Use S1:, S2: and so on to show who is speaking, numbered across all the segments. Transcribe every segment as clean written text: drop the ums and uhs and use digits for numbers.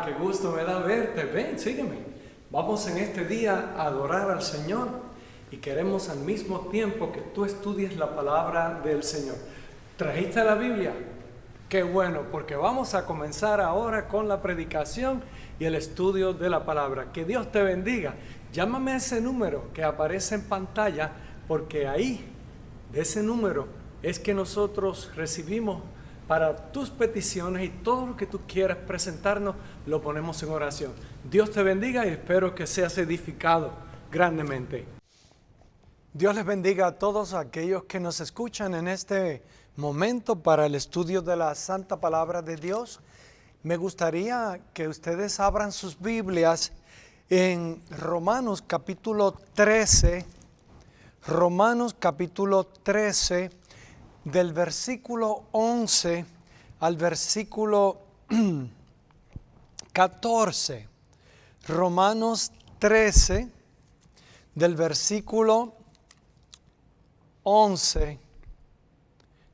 S1: Qué gusto me da verte. Ven, sígueme. Vamos en este día a adorar al Señor y queremos al mismo tiempo que tú estudies la palabra del Señor. ¿Trajiste la Biblia? Qué bueno, porque vamos a comenzar ahora con la predicación y el estudio de la palabra. Que Dios te bendiga. Llámame a ese número que aparece en pantalla, porque ahí, de ese número, es que nosotros recibimos para tus peticiones y todo lo que tú quieras presentarnos, lo ponemos en oración. Dios te bendiga y espero que seas edificado grandemente. Dios les bendiga a todos aquellos que nos escuchan en este momento para el estudio de la Santa Palabra de Dios. Me gustaría que ustedes abran sus Biblias en Romanos capítulo 13, Romanos capítulo 13, del versículo 11 al versículo 14. Romanos 13, del versículo 11.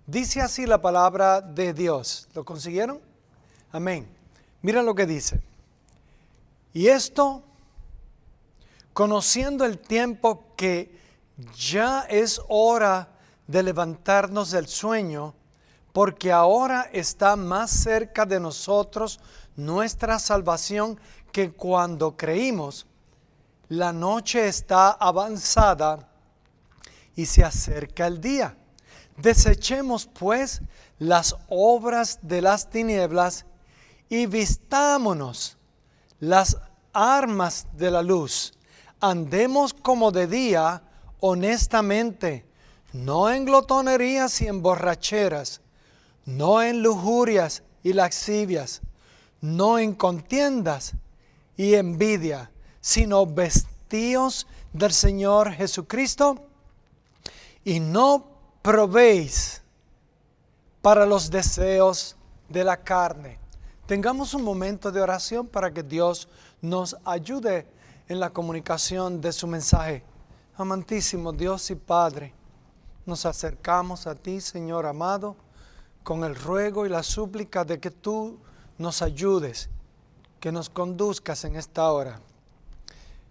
S1: Dice así la palabra de Dios. ¿Lo consiguieron? Amén. Mira lo que dice. Y esto, conociendo el tiempo que ya es hora de levantarnos del sueño, porque ahora está más cerca de nosotros nuestra salvación que cuando creímos. La noche está avanzada y se acerca el día. Desechemos pues las obras de las tinieblas y vistámonos las armas de la luz. Andemos como de día, honestamente, no en glotonerías y en borracheras, no en lujurias y lascivias, no en contiendas y envidia, sino vestíos del Señor Jesucristo y no probéis para los deseos de la carne. Tengamos un momento de oración para que Dios nos ayude en la comunicación de su mensaje. Amantísimo Dios y Padre, nos acercamos a ti, Señor amado, con el ruego y la súplica de que tú nos ayudes, que nos conduzcas en esta hora.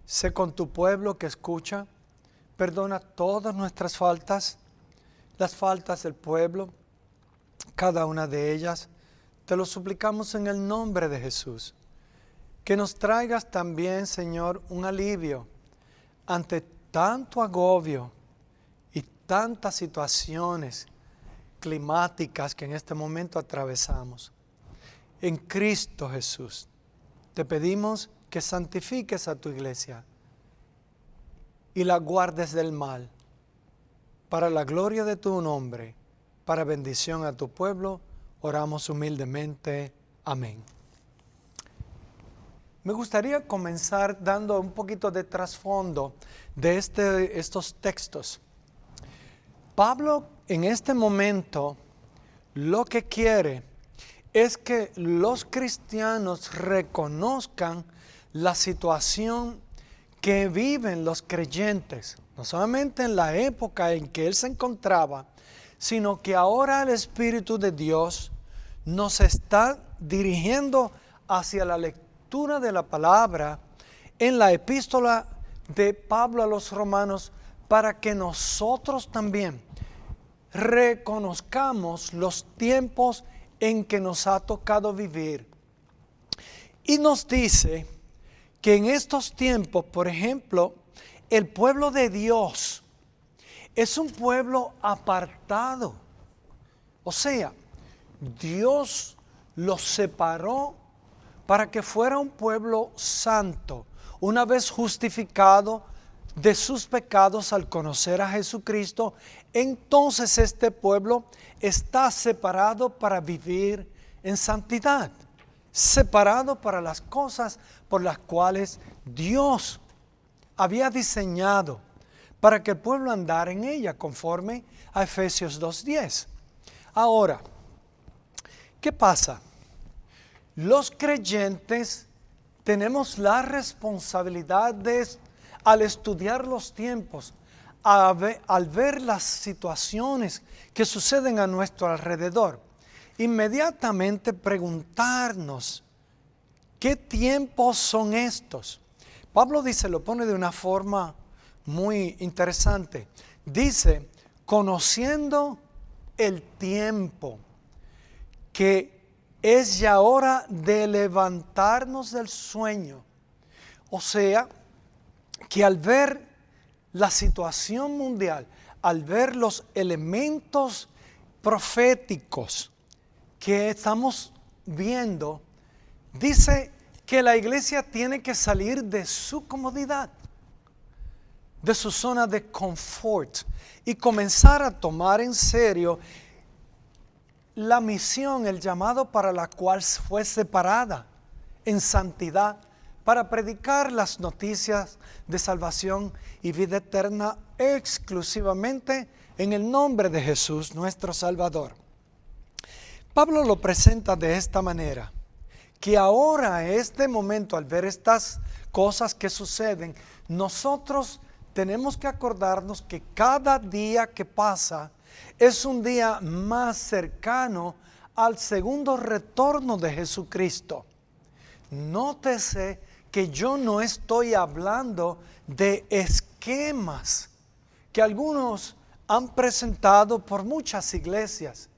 S1: Sé con tu pueblo que escucha, perdona todas nuestras faltas, las faltas del pueblo, cada una de ellas. Te lo suplicamos en el nombre de Jesús. Que nos traigas también, Señor, un alivio ante tanto agobio y tantas situaciones climáticas que en este momento atravesamos. En Cristo Jesús, te pedimos que santifiques a tu iglesia y la guardes del mal, para la gloria de tu nombre, para bendición a tu pueblo, oramos humildemente. Amén. Me gustaría comenzar dando un poquito de trasfondo de estos textos. Pablo en este momento lo que quiere es que los cristianos reconozcan la situación que viven los creyentes, no solamente en la época en que él se encontraba, sino que ahora el Espíritu de Dios nos está dirigiendo hacia la lectura de la palabra en la epístola de Pablo a los romanos, para que nosotros también reconozcamos los tiempos en que nos ha tocado vivir. Y nos dice que en estos tiempos, por ejemplo, el pueblo de Dios es un pueblo apartado. O sea, Dios los separó para que fuera un pueblo santo, una vez justificado de sus pecados al conocer a Jesucristo. Entonces este pueblo está separado para vivir en santidad, separado para las cosas por las cuales Dios había diseñado para que el pueblo andara en ella, conforme a Efesios 2:10. Ahora, ¿qué pasa? Los creyentes tenemos la responsabilidad al estudiar los tiempos, al ver las situaciones que suceden a nuestro alrededor, inmediatamente preguntarnos ¿qué tiempos son estos? Pablo dice, lo pone de una forma muy interesante. Dice, conociendo el tiempo, que es ya hora de levantarnos del sueño. O sea, que al ver la situación mundial, al ver los elementos proféticos que estamos viendo, dice que la iglesia tiene que salir de su comodidad, de su zona de confort y comenzar a tomar en serio la misión, el llamado para la cual fue separada en santidad, para predicar las noticias de salvación y vida eterna exclusivamente en el nombre de Jesús, nuestro Salvador. Pablo lo presenta de esta manera, que ahora, este momento, al ver estas cosas que suceden, nosotros tenemos que acordarnos que cada día que pasa es un día más cercano al segundo retorno de Jesucristo. Nótese que yo no estoy hablando de esquemas que algunos han presentado por muchas iglesias,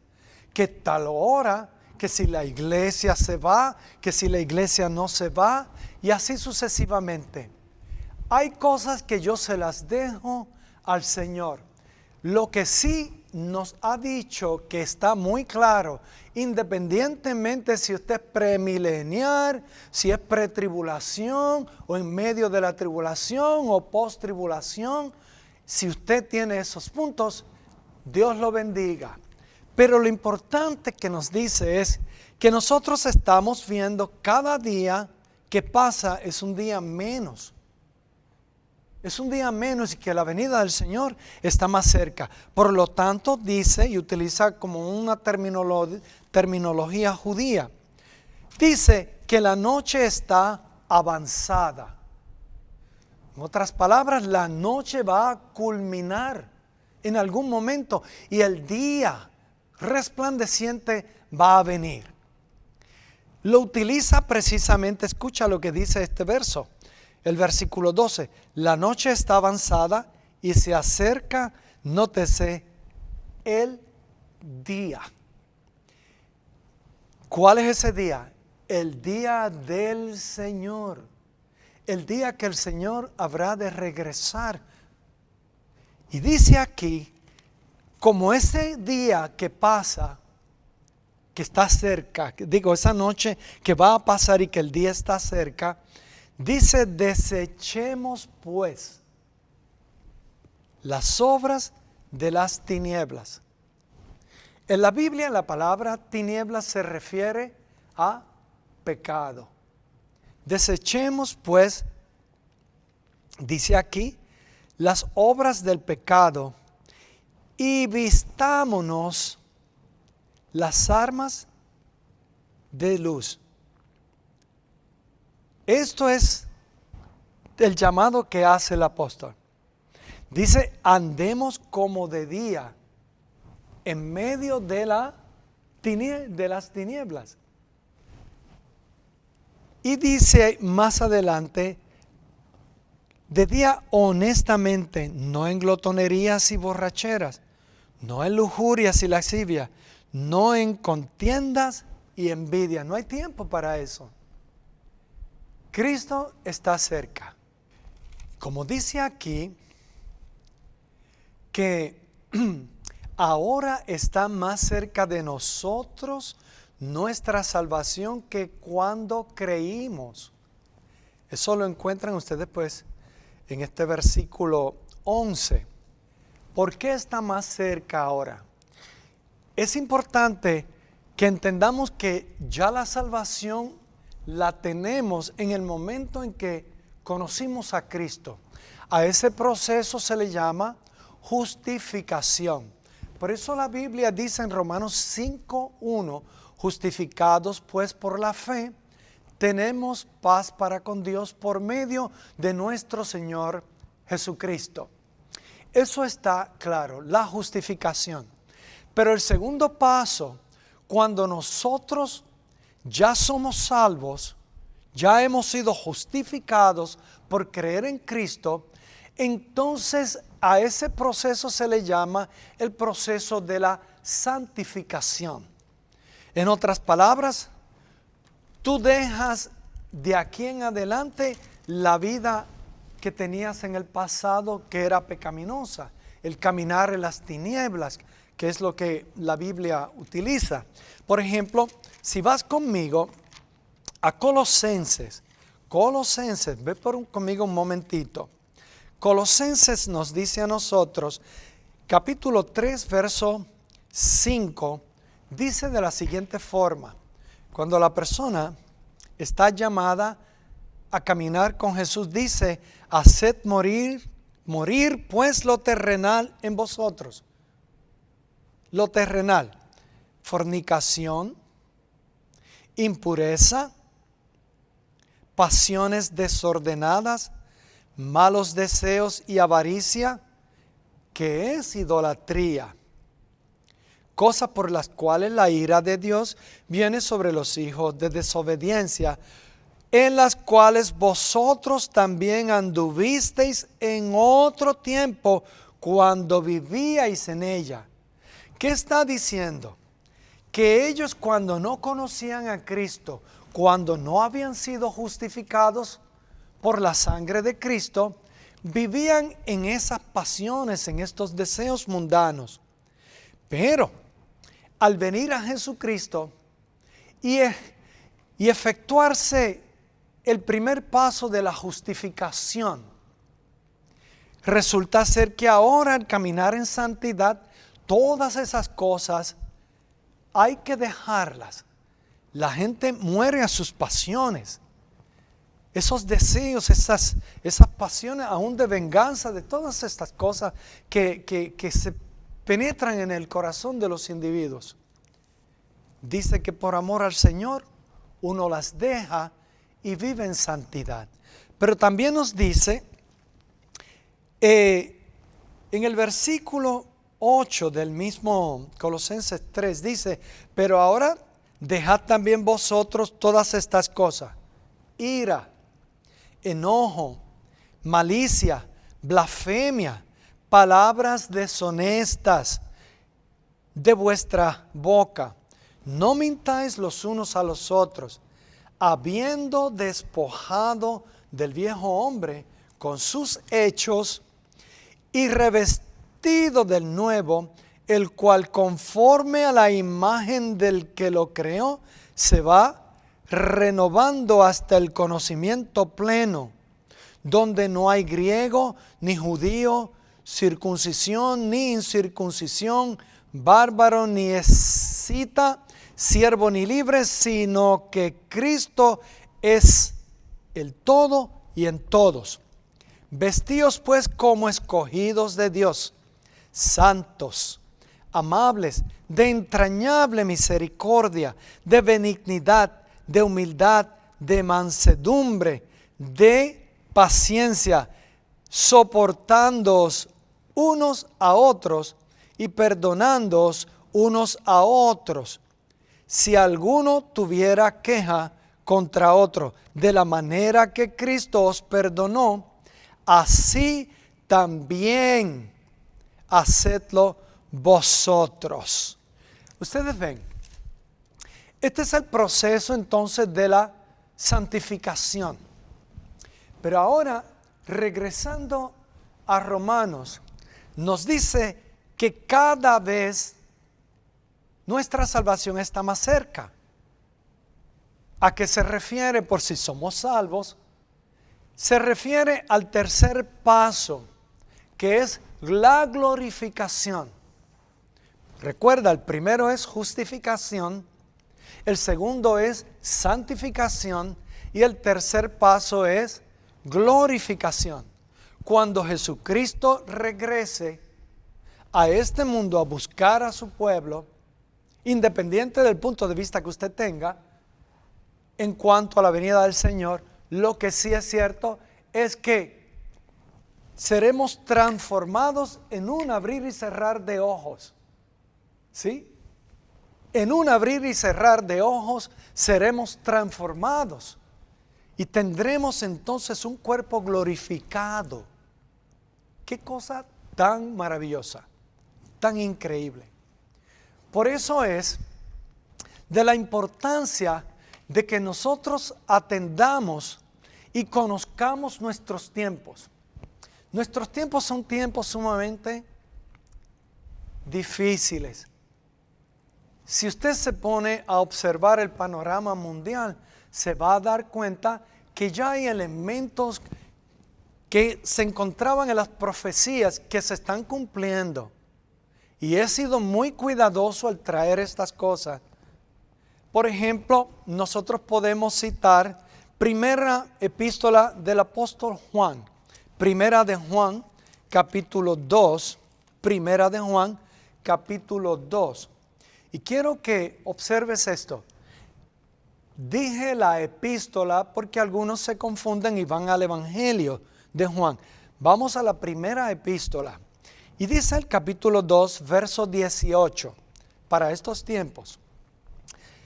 S1: que tal hora, que si la iglesia se va, que si la iglesia no se va, y así sucesivamente. Hay cosas que yo se las dejo al Señor. Lo que sí nos ha dicho que está muy claro, independientemente si usted es premilenial, si es pretribulación o en medio de la tribulación o post-tribulación, si usted tiene esos puntos, Dios lo bendiga. Pero lo importante que nos dice es que nosotros estamos viendo cada día que pasa es un día menos. Es un día menos y que la venida del Señor está más cerca. Por lo tanto, dice y utiliza como una terminología judía. Dice que la noche está avanzada. En otras palabras, la noche va a culminar en algún momento y el día resplandeciente va a venir. Lo utiliza precisamente, escucha lo que dice este verso. El versículo 12, la noche está avanzada y se acerca, nótese, el día. ¿Cuál es ese día? El día del Señor. El día que el Señor habrá de regresar. Y dice aquí, como ese día que pasa, que está cerca, digo, esa noche que va a pasar y que el día está cerca, dice, desechemos pues las obras de las tinieblas. En la Biblia la palabra tinieblas se refiere a pecado. Desechemos pues, dice aquí, las obras del pecado y vistámonos las armas de luz. Esto es el llamado que hace el apóstol. Dice, andemos como de día, en medio de las tinieblas. Y dice más adelante, de día honestamente, no en glotonerías y borracheras, no en lujurias y lascivias, no en contiendas y envidia. No hay tiempo para eso. Cristo está cerca. Como dice aquí, que ahora está más cerca de nosotros nuestra salvación que cuando creímos. Eso lo encuentran ustedes pues en este versículo 11. ¿Por qué está más cerca ahora? Es importante que entendamos que ya la salvación la tenemos en el momento en que conocimos a Cristo. A ese proceso se le llama justificación. Por eso la Biblia dice en Romanos 5:1, justificados pues por la fe, tenemos paz para con Dios por medio de nuestro Señor Jesucristo. Eso está claro, la justificación. Pero el segundo paso, cuando nosotros ya somos salvos, ya hemos sido justificados por creer en Cristo, entonces a ese proceso se le llama el proceso de la santificación. En otras palabras, tú dejas de aquí en adelante la vida que tenías en el pasado, que era pecaminosa, el caminar en las tinieblas, que es lo que la Biblia utiliza. Por ejemplo, si vas conmigo a Colosenses, ve conmigo un momentito. Colosenses nos dice a nosotros, capítulo 3, verso 5, dice de la siguiente forma: cuando la persona está llamada a caminar con Jesús, dice: haced morir pues lo terrenal en vosotros. Lo terrenal: fornicación, impureza, pasiones desordenadas, malos deseos y avaricia, que es idolatría, cosas por las cuales la ira de Dios viene sobre los hijos de desobediencia, en las cuales vosotros también anduvisteis en otro tiempo cuando vivíais en ella. ¿Qué está diciendo? Que ellos, cuando no conocían a Cristo, cuando no habían sido justificados por la sangre de Cristo, vivían en esas pasiones, en estos deseos mundanos. Pero al venir a Jesucristo y efectuarse el primer paso de la justificación, resulta ser que ahora, al caminar en santidad, todas esas cosas hay que dejarlas. La gente muere a sus pasiones, esos deseos, esas pasiones aún de venganza, de todas estas cosas que se penetran en el corazón de los individuos. Dice que por amor al Señor uno las deja y vive en santidad. Pero también nos dice en el versículo 8 del mismo Colosenses 3, dice: pero ahora dejad también vosotros todas estas cosas: ira, enojo, malicia, blasfemia, palabras deshonestas de vuestra boca. No mintáis los unos a los otros, habiendo despojado del viejo hombre con sus hechos y revestido del nuevo, el cual conforme a la imagen del que lo creó, se va renovando hasta el conocimiento pleno, donde no hay griego ni judío, circuncisión ni incircuncisión, bárbaro ni escita, siervo ni libre, sino que Cristo es el todo y en todos. Vestíos pues como escogidos de Dios, santos, amables, de entrañable misericordia, de benignidad, de humildad, de mansedumbre, de paciencia, soportándoos unos a otros y perdonándoos unos a otros, si alguno tuviera queja contra otro, de la manera que Cristo os perdonó, así también hacedlo vosotros. Ustedes ven, este es el proceso entonces de la santificación. Pero ahora, regresando a Romanos, nos dice que cada vez nuestra salvación está más cerca. ¿A qué se refiere? Por si somos salvos, se refiere al tercer paso, que es la glorificación. Recuerda, el primero es justificación, el segundo es santificación y el tercer paso es glorificación. Cuando Jesucristo regrese a este mundo a buscar a su pueblo, independiente del punto de vista que usted tenga, en cuanto a la venida del Señor, lo que sí es cierto es que seremos transformados en un abrir y cerrar de ojos. ¿Sí? En un abrir y cerrar de ojos seremos transformados. y tendremos entonces un cuerpo glorificado. Qué cosa tan maravillosa, tan increíble. Por eso es de la importancia de que nosotros atendamos y conozcamos nuestros tiempos. Nuestros tiempos son tiempos sumamente difíciles. Si usted se pone a observar el panorama mundial, se va a dar cuenta que ya hay elementos que se encontraban en las profecías que se están cumpliendo. Y he sido muy cuidadoso al traer estas cosas. Por ejemplo, nosotros podemos citar primera epístola del apóstol Juan, primera de Juan, capítulo 2, primera de Juan, capítulo 2. Y quiero que observes esto. Dije la epístola porque algunos se confunden y van al evangelio de Juan. Vamos a la primera epístola. Y dice el capítulo 2, verso 18, para estos tiempos.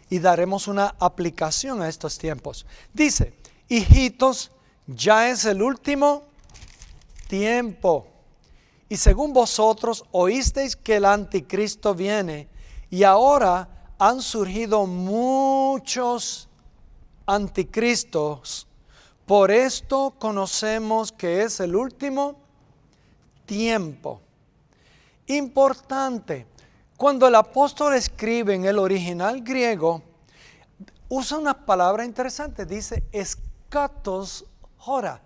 S1: Y daremos una aplicación a estos tiempos. Dice, hijitos, ya es el último tiempo. Y según vosotros oísteis que el anticristo viene, y ahora han surgido muchos anticristos. Por esto conocemos que es el último tiempo. Importante, cuando el apóstol escribe en el original griego, usa una palabra interesante, dice eschatos hora.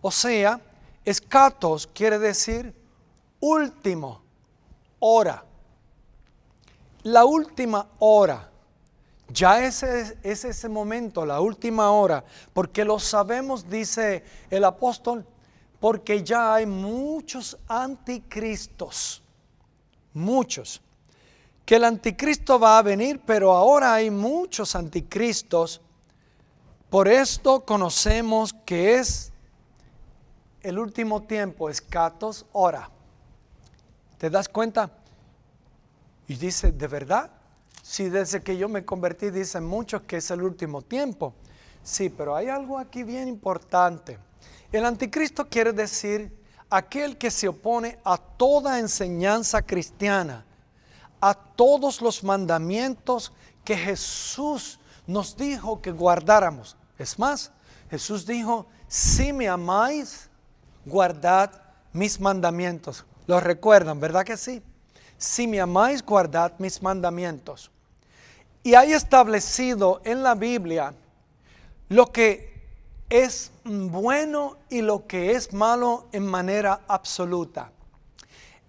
S1: O sea, eschatos quiere decir último, hora. La última hora, ya es ese momento, la última hora, porque lo sabemos, dice el apóstol, porque ya hay muchos anticristos, muchos. Que el anticristo va a venir, pero ahora hay muchos anticristos. Por esto conocemos que es el último tiempo, eschatos hora. ¿Te das cuenta? Y dice, ¿de verdad? Sí, desde que yo me convertí dicen muchos que es el último tiempo. Sí, pero hay algo aquí bien importante. El anticristo quiere decir aquel que se opone a toda enseñanza cristiana, a todos los mandamientos que Jesús nos dijo que guardáramos. Es más, Jesús dijo, si me amáis, guardad mis mandamientos. ¿Lo recuerdan, verdad que sí? Si me amáis, guardad mis mandamientos. Y hay establecido en la Biblia lo que es bueno y lo que es malo en manera absoluta.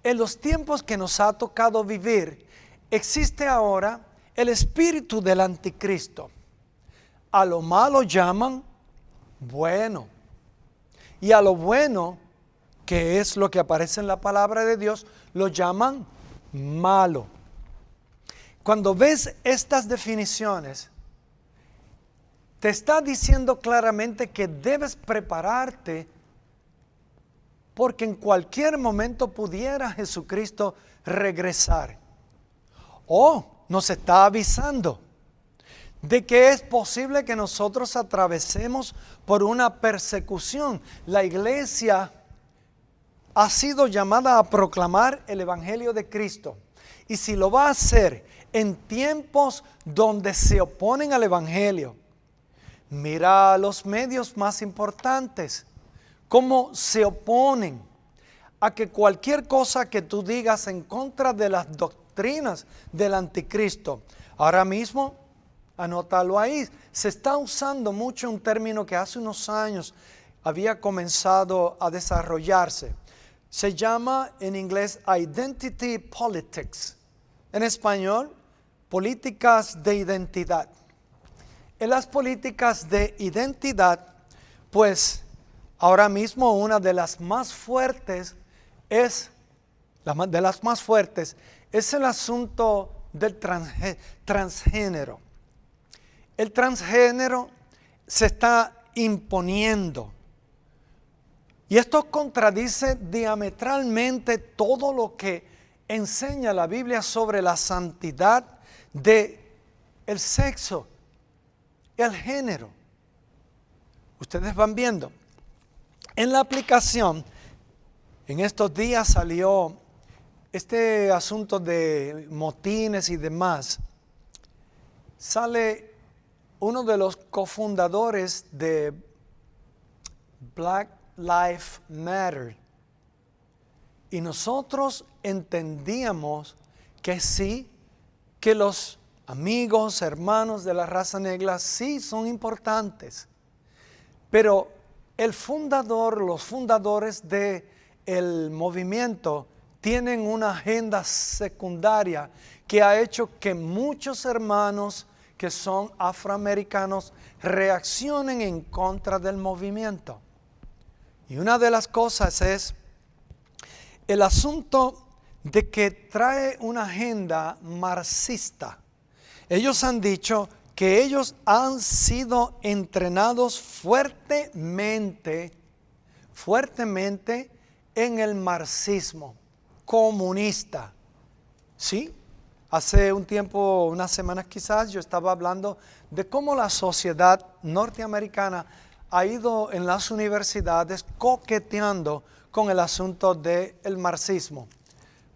S1: En los tiempos que nos ha tocado vivir, existe ahora el espíritu del anticristo. A lo malo llaman bueno. Y a lo bueno, que es lo que aparece en la palabra de Dios, lo llaman malo. Cuando ves estas definiciones, te está diciendo claramente que debes prepararte porque en cualquier momento pudiera Jesucristo regresar. O nos está avisando de que es posible que nosotros atravesemos por una persecución. La iglesia ha sido llamada a proclamar el Evangelio de Cristo. Y si lo va a hacer en tiempos donde se oponen al Evangelio, mira los medios más importantes, cómo se oponen a que cualquier cosa que tú digas en contra de las doctrinas del anticristo. Ahora mismo, anótalo ahí, se está usando mucho un término que hace unos años había comenzado a desarrollarse. Se llama en inglés Identity Politics. En español, políticas de identidad. En las políticas de identidad, pues ahora mismo una de las más fuertes es el asunto del transgénero. El transgénero se está imponiendo. Y esto contradice diametralmente todo lo que enseña la Biblia sobre la santidad del sexo, el género. Ustedes van viendo. En la aplicación, en estos días salió este asunto de motines y demás. Sale uno de los cofundadores de Black Lives Matter. Y nosotros entendíamos que sí, que los amigos, hermanos de la raza negra sí son importantes. Pero el fundador, los fundadores del movimiento tienen una agenda secundaria que ha hecho que muchos hermanos que son afroamericanos reaccionen en contra del movimiento. Y una de las cosas es el asunto de que trae una agenda marxista. Ellos han dicho que ellos han sido entrenados fuertemente en el marxismo comunista. ¿Sí? Hace un tiempo, unas semanas quizás, yo estaba hablando de cómo la sociedad norteamericana ha ido en las universidades coqueteando con el asunto del marxismo.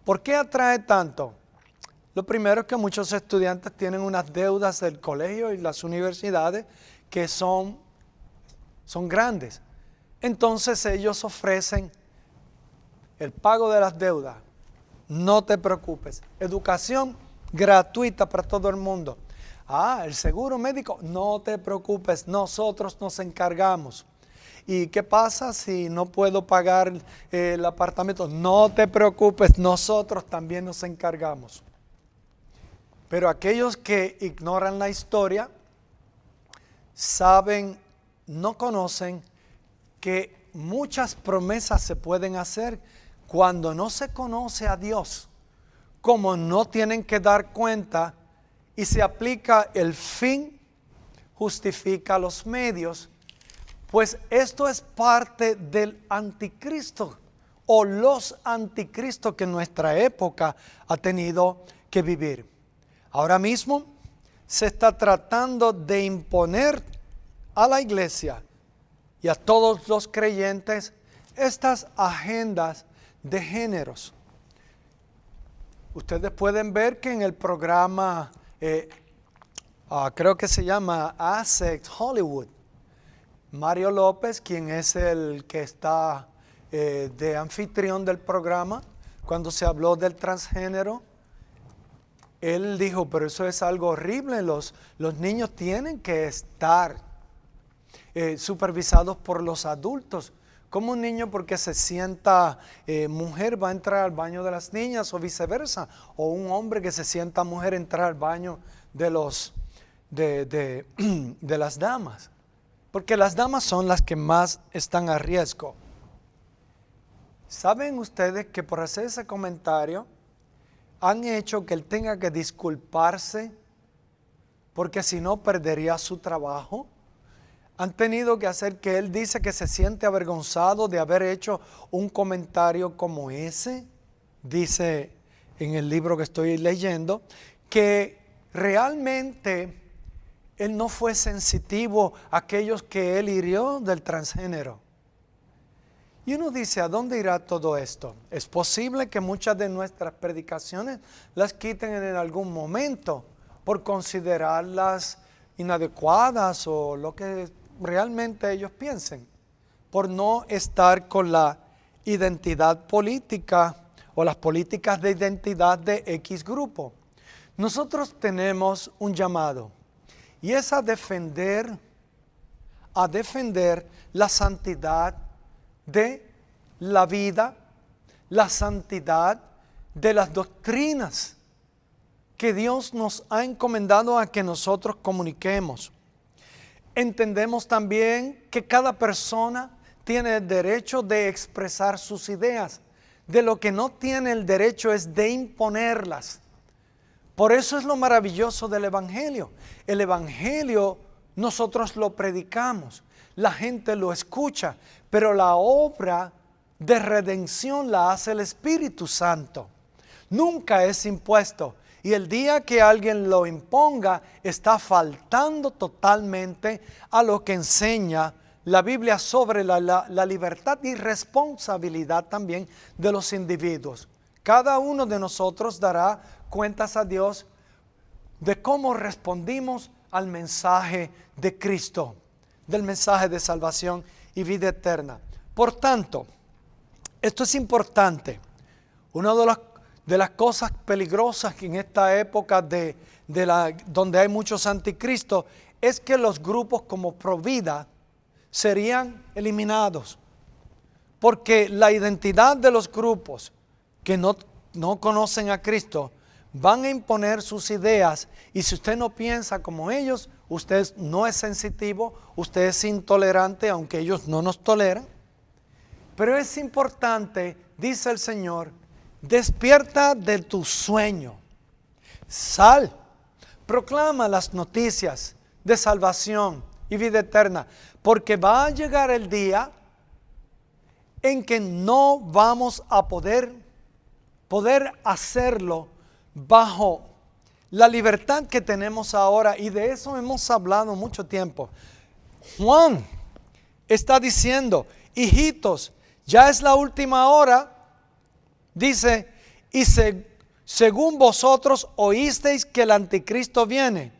S1: ¿Por qué atrae tanto? Lo primero es que muchos estudiantes tienen unas deudas del colegio y las universidades que son grandes. Entonces ellos ofrecen el pago de las deudas. No te preocupes. Educación gratuita para todo el mundo. El seguro médico, no te preocupes, nosotros nos encargamos. ¿Y qué pasa si no puedo pagar el apartamento? No te preocupes, nosotros también nos encargamos. Pero aquellos que ignoran la historia, no conocen que muchas promesas se pueden hacer cuando no se conoce a Dios. Como no tienen que dar cuenta y se aplica el fin, justifica los medios, pues esto es parte del anticristo o los anticristos que nuestra época ha tenido que vivir. Ahora mismo se está tratando de imponer a la iglesia y a todos los creyentes estas agendas de géneros. Ustedes pueden ver que en el programa, creo que se llama Access Hollywood, Mario López, quien es el que está de anfitrión del programa, cuando se habló del transgénero, él dijo, pero eso es algo horrible, los niños tienen que estar supervisados por los adultos. Como un niño porque se sienta mujer va a entrar al baño de las niñas o viceversa, o un hombre que se sienta mujer entrar al baño de las damas, porque las damas son las que más están a riesgo. ¿Saben ustedes que por hacer ese comentario han hecho que él tenga que disculparse porque si no perdería su trabajo? Han tenido que hacer que él dice que se siente avergonzado de haber hecho un comentario como ese. Dice en el libro que estoy leyendo que realmente él no fue sensitivo a aquellos que él hirió del transgénero. Y uno dice, ¿a dónde irá todo esto? Es posible que muchas de nuestras predicaciones las quiten en algún momento por considerarlas inadecuadas o lo que realmente ellos piensen, por no estar con la identidad política o las políticas de identidad de X grupo. Nosotros tenemos un llamado y es a defender la santidad de la vida, la santidad de las doctrinas que Dios nos ha encomendado a que nosotros comuniquemos. Entendemos también que cada persona tiene el derecho de expresar sus ideas. De lo que no tiene el derecho es de imponerlas. Por eso es lo maravilloso del Evangelio. El Evangelio nosotros lo predicamos, la gente lo escucha, pero la obra de redención la hace el Espíritu Santo. Nunca es impuesto. Y el día que alguien lo imponga, está faltando totalmente a lo que enseña la Biblia sobre la libertad y responsabilidad también de los individuos. Cada uno de nosotros dará cuentas a Dios de cómo respondimos al mensaje de Cristo, del mensaje de salvación y vida eterna. Por tanto, esto es importante. Una de las cosas peligrosas que en esta época donde hay muchos anticristos es que los grupos como Provida serían eliminados, porque la identidad de los grupos que no conocen a Cristo van a imponer sus ideas, y si usted no piensa como ellos, usted no es sensitivo, usted es intolerante, aunque ellos no nos toleran. Pero es importante, dice el Señor, despierta de tu sueño, sal, proclama las noticias de salvación y vida eterna, porque va a llegar el día en que no vamos a poder hacerlo bajo la libertad que tenemos ahora, y de eso hemos hablado mucho tiempo. Juan está diciendo, hijitos, ya es la última hora, dice, y según vosotros oísteis que el anticristo viene,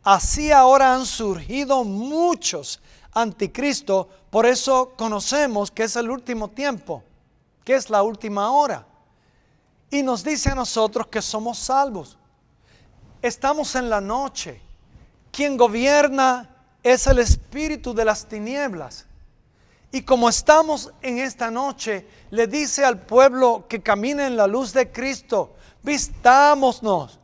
S1: así ahora han surgido muchos anticristos, por eso conocemos que es el último tiempo, que es la última hora. Y nos dice a nosotros que somos salvos. Estamos en la noche. Quien gobierna es el espíritu de las tinieblas. Y como estamos en esta noche, le dice al pueblo que camine en la luz de Cristo, vistámonos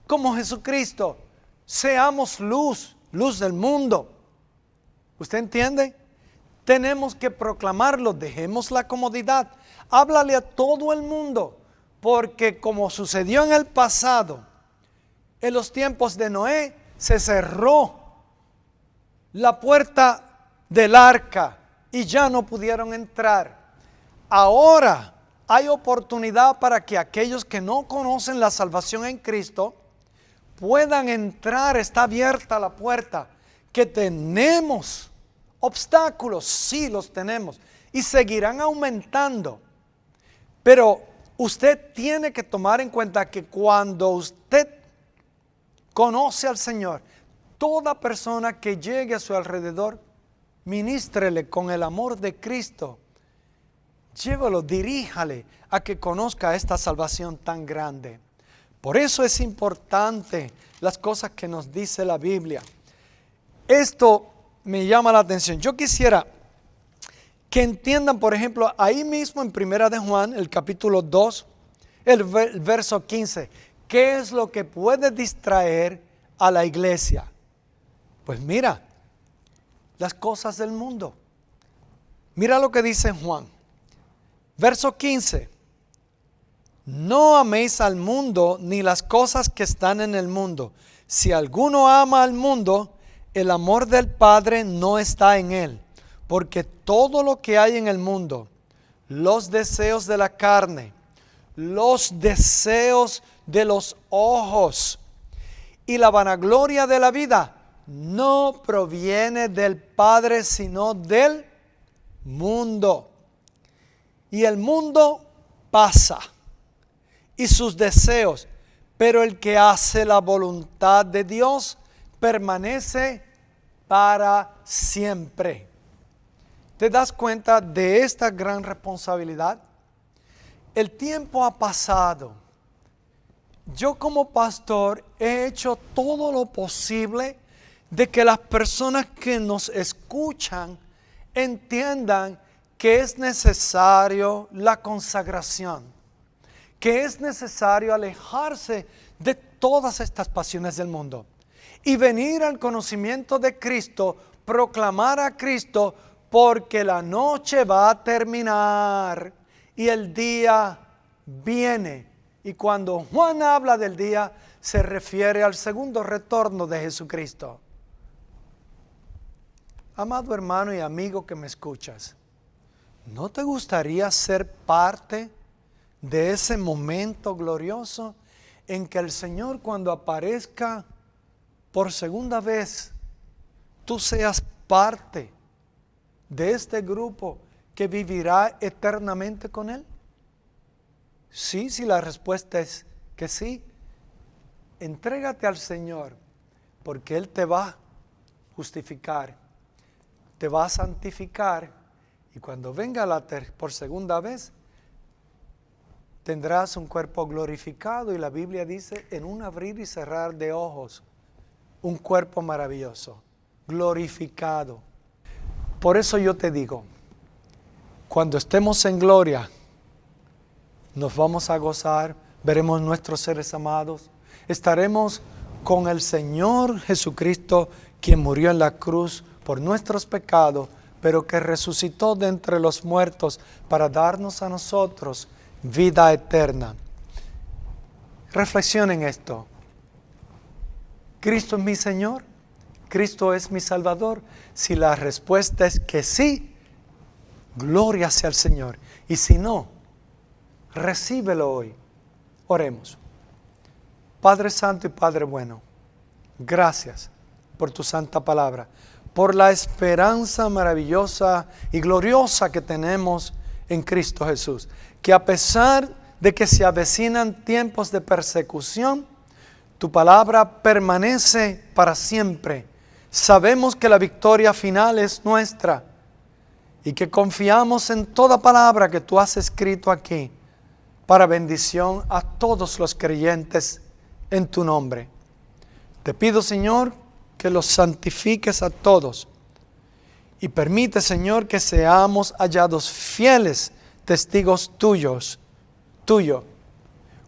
S1: como Jesucristo, seamos luz del mundo. ¿Usted entiende? Tenemos que proclamarlo, dejemos la comodidad, háblale a todo el mundo, porque como sucedió en el pasado, en los tiempos de Noé, se cerró la puerta del arca y ya no pudieron entrar. Ahora hay oportunidad para que aquellos que no conocen la salvación en Cristo puedan entrar. Está abierta la puerta. Que tenemos obstáculos, sí los tenemos, y seguirán aumentando. Pero usted tiene que tomar en cuenta que cuando usted conoce al Señor, toda persona que llegue a su alrededor, ministrele con el amor de Cristo. Llévalo, diríjale a que conozca esta salvación tan grande. Por eso es importante las cosas que nos dice la Biblia. Esto me llama la atención. Yo quisiera que entiendan, por ejemplo, ahí mismo en 1 de Juan, el capítulo 2, el verso 15, ¿qué es lo que puede distraer a la iglesia? Pues mira, las cosas del mundo. Mira lo que dice Juan. Verso 15. No améis al mundo ni las cosas que están en el mundo. Si alguno ama al mundo, el amor del Padre no está en él. Porque todo lo que hay en el mundo, los deseos de la carne, los deseos de los ojos y la vanagloria de la vida, no proviene del Padre, sino del mundo. Y el mundo pasa y sus deseos, pero el que hace la voluntad de Dios permanece para siempre. ¿Te das cuenta de esta gran responsabilidad? El tiempo ha pasado. Yo como pastor he hecho todo lo posible de que las personas que nos escuchan entiendan que es necesario la consagración, que es necesario alejarse de todas estas pasiones del mundo y venir al conocimiento de Cristo, proclamar a Cristo, porque la noche va a terminar y el día viene. Y cuando Juan habla del día, se refiere al segundo retorno de Jesucristo. Amado hermano y amigo que me escuchas, ¿no te gustaría ser parte de ese momento glorioso en que el Señor, cuando aparezca por segunda vez, tú seas parte de este grupo que vivirá eternamente con Él? Sí, si la respuesta es que sí, entrégate al Señor, porque Él te va a justificar, te va a santificar, y cuando venga por segunda vez, tendrás un cuerpo glorificado, y la Biblia dice, en un abrir y cerrar de ojos, un cuerpo maravilloso, glorificado. Por eso yo te digo, cuando estemos en gloria, nos vamos a gozar, veremos nuestros seres amados, estaremos con el Señor Jesucristo, quien murió en la cruz por nuestros pecados, pero que resucitó de entre los muertos para darnos a nosotros vida eterna. Reflexionen esto. ¿Cristo es mi Señor? ¿Cristo es mi Salvador? Si la respuesta es que sí, gloria sea al Señor. Y si no, recíbelo hoy. Oremos. Padre Santo y Padre bueno, gracias por tu santa palabra, por la esperanza maravillosa y gloriosa que tenemos en Cristo Jesús, que a pesar de que se avecinan tiempos de persecución, tu palabra permanece para siempre. Sabemos que la victoria final es nuestra y que confiamos en toda palabra que tú has escrito aquí para bendición a todos los creyentes en tu nombre. Te pido, Señor, que los santifiques a todos y permite, Señor, que seamos hallados fieles testigos tuyo,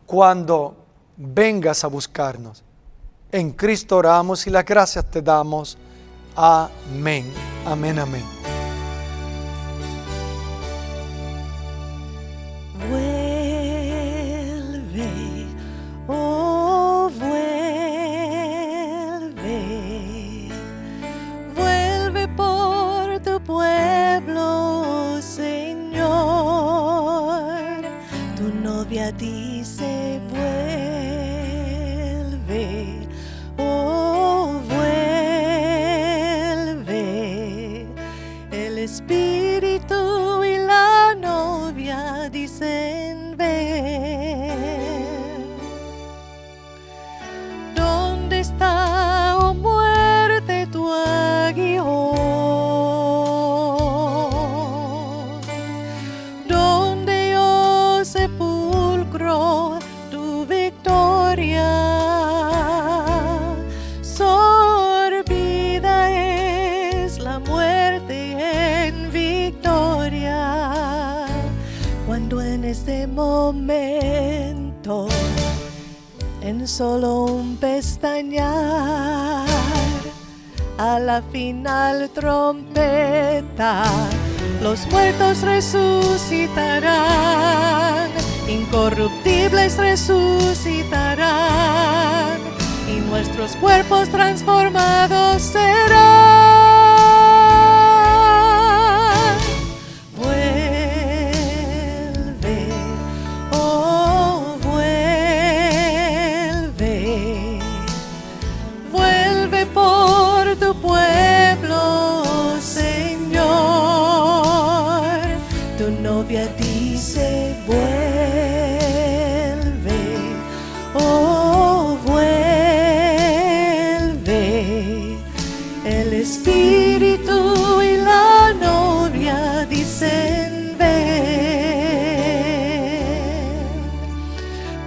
S1: cuando vengas a buscarnos. En Cristo oramos y las gracias te damos. Amén, amén, amén.
S2: Vuelve, oh vuelve, vuelve por tu pueblo, Señor. Tu novia dice vuelve, oh vuelve. El Espíritu y la novia dicen ven. ¿Dónde está, oh muerte, tu aguijón? ¿Dónde, oh sepulcro, tu victoria? Sorbida es la muerte en victoria, cuando en este momento, en solo un pestañear, a la final trompeta, los muertos resucitarán, incorruptibles resucitarán, y nuestros cuerpos transformados serán. Vuelve, oh vuelve, vuelve por tu pueblo, Señor. Tu novia dice vuelve, oh vuelve. El Espíritu y la novia dicen ven.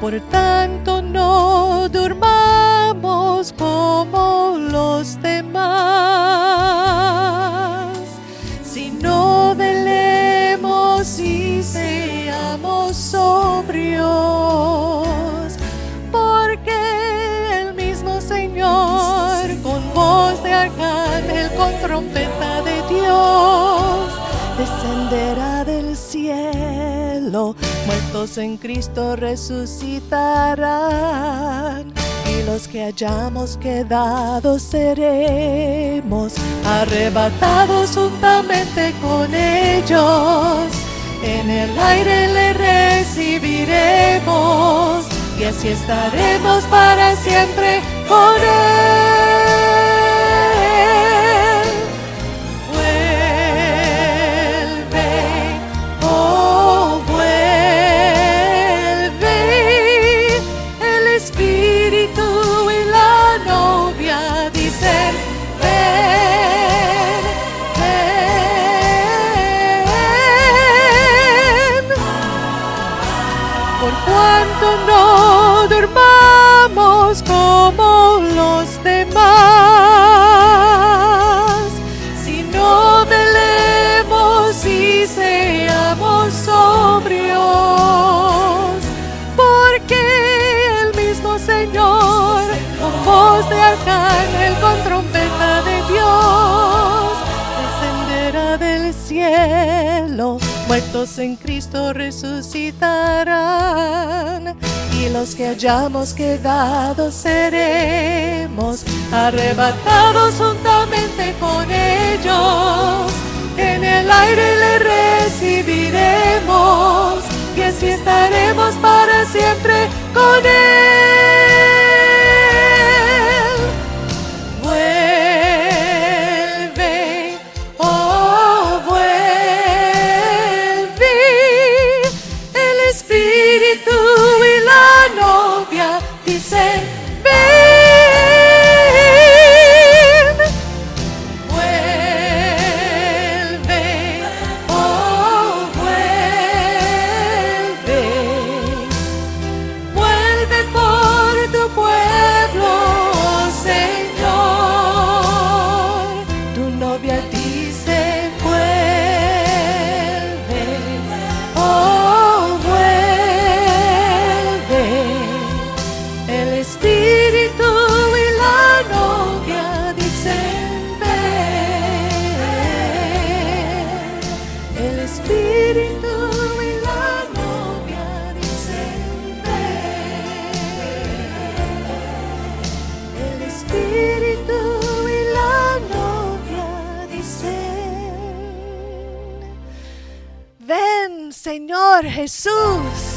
S2: Por tanto no durmamos como los demás, sino velemos y seamos sobrios, porque el mismo Señor, con voz de arcángel, con trompeta de Dios, descenderá del cielo. Muertos en Cristo resucitarán, y los que hayamos quedado seremos arrebatados juntamente con ellos. En el aire le recibiremos, y así estaremos para siempre con Él. tanto no durmamos como los demás, sino velemos y seamos sobrios, porque el mismo Señor, con voz de arcángel, con trompeta de Dios, descenderá del cielo. Muertos en Cristo resucitarán, y los que hayamos quedado seremos arrebatados juntamente con ellos. En el aire le recibiremos, y así estaremos para siempre con él. Vuelve, oh vuelve, el Espíritu y la novia dicen ven. Vuelve, oh vuelve, vuelve por tu pueblo, oh Señor. Tu novia dice vuelve, oh vuelve, el Espíritu y la novia dicen ven. El Espíritu y la novia dicen ven. El Espíritu y la novia dicen ven, Señor Jesús.